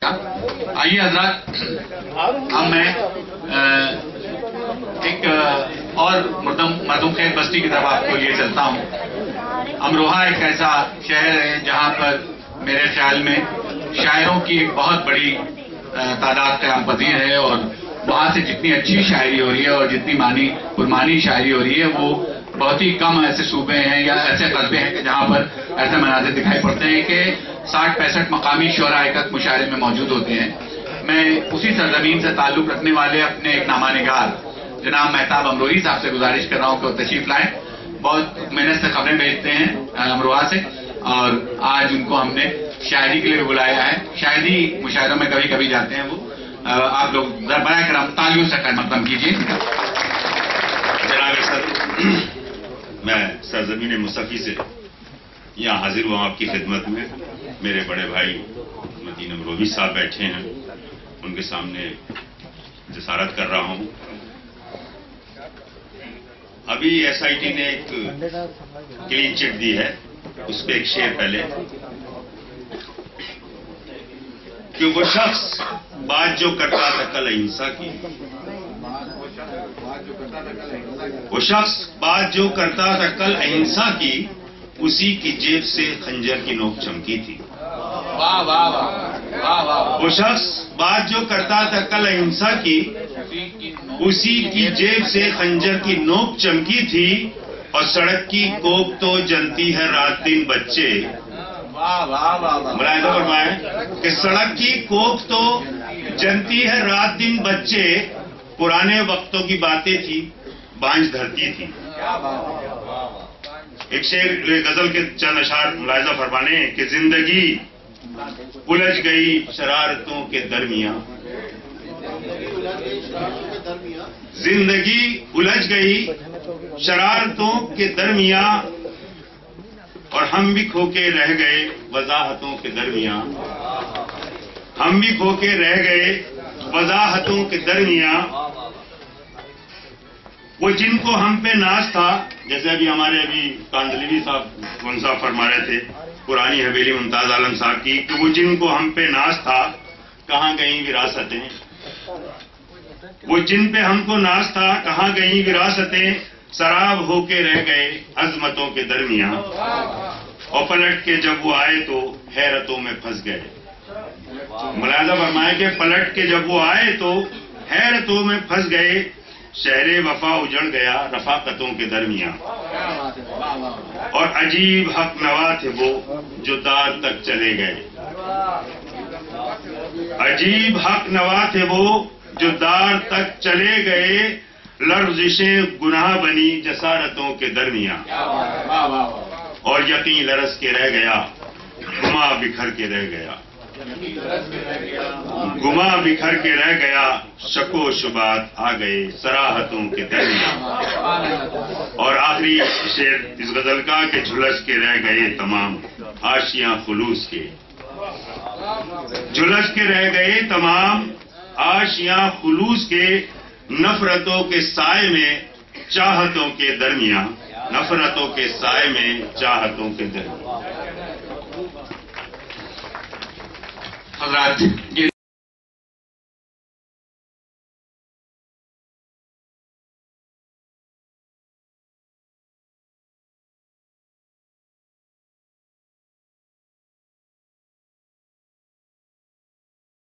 آئیے حضرات، اب میں ایک اور مردم خیر بستی کی طرف آپ کو لیے چلتا ہوں۔ امروہہ ایک ایسا شہر ہے جہاں پر میرے خیال میں شاعروں کی ایک بہت بڑی تعداد قیام پذیر ہے، اور وہاں سے جتنی اچھی شاعری ہو رہی ہے اور جتنی پرمانی شاعری ہو رہی ہے، وہ بہت ہی کم ایسے صوبے ہیں یا ایسے قصبے ہیں کہ جہاں پر ایسے مناظر دکھائی پڑتے ہیں کہ 60-65 مقامی شعراء ایک مشاعرے میں موجود ہوتے ہیں۔ میں اسی سرزمین سے تعلق رکھنے والے اپنے ایک نامہ نگار جناب مہتاب امروہی صاحب سے گزارش کر رہا ہوں کہ وہ تشریف لائیں۔ بہت محنت سے خبریں بھیجتے ہیں امروہہ سے، اور آج ان کو ہم نے شاعری کے لیے بلایا ہے۔ شاعری مشاعروں میں کبھی کبھی جاتے ہیں وہ، آپ لوگ براہ کرم تالیوں سے خیر مقدم کیجیے۔ جناب سر، میں سرزمین مصطفی سے یہاں حاضر ہوا آپ کی خدمت میں۔ میرے بڑے بھائی متین امروہی صاحب بیٹھے ہیں، ان کے سامنے جسارت کر رہا ہوں۔ ابھی ایس آئی ٹی نے ایک کلین چٹ دی ہے، اس پہ ایک شعر پہلے کہ وہ شخص بات جو کرتا تھا کل اہنسا کی، وہ شخص بات جو کرتا تھا کل اہنسا کی، اسی کی جیب سے خنجر کی نوک چمکی تھی۔ وہ شخص بات جو کرتا تھا کل اہنسا کی، اسی کی جیب سے خنجر کی نوک چمکی تھی، اور سڑک کی کوک تو جنتی ہے رات دن بچے۔ ملاحظہ فرمائیں کہ سڑک کی کوک تو جنتی ہے رات دن بچے، پرانے وقتوں کی باتیں تھی، بانجھ دھرتی تھی۔ ایک شعر غزل کے چند اشعار ملاحظہ فرمانے کہ زندگی الجھ گئی شرارتوں کے درمیان، زندگی الجھ گئی شرارتوں کے درمیان، اور ہم بھی کھو کے رہ گئے وضاحتوں کے درمیان، ہم بھی کھو کے رہ گئے وضاحتوں کے درمیان۔ وہ جن کو ہم پہ ناز تھا، جیسے ابھی کاندلیوی صاحب منصاف فرما رہے تھے پرانی حویلی ممتاز عالم صاحب کی، کہ وہ جن کو ہم پہ ناز تھا کہاں گئیں وراثتیں، وہ جن پہ ہم کو ناز تھا کہاں گئیں وراثتیں، سراب ہو کے رہ گئے عظمتوں کے درمیان، اور پلٹ کے جب وہ آئے تو حیرتوں میں پھنس گئے۔ ملاحظہ فرمائے کہ پلٹ کے جب وہ آئے تو حیرتوں میں پھنس گئے، شہر وفا اجڑ گیا رفاقتوں کے درمیان، اور عجیب حق نوا تھے وہ جو دار تک چلے گئے، عجیب حق نوا تھے وہ جو دار تک چلے گئے، لرزشیں گناہ بنی جسارتوں کے درمیان، اور یقین لرز کے رہ گیا گما بکھر کے رہ گیا، گما بکھر کے رہ گیا، شک و شبہات آ گئے صراحتوں کے درمیان۔ اور آخری شعر اس غزل کا کہ جھلس کے رہ گئے تمام آشیاں خلوص کے، جھلس کے رہ گئے تمام آشیاں خلوص کے، نفرتوں کے سائے میں چاہتوں کے درمیان، نفرتوں کے سائے میں چاہتوں کے درمیان۔ حضرات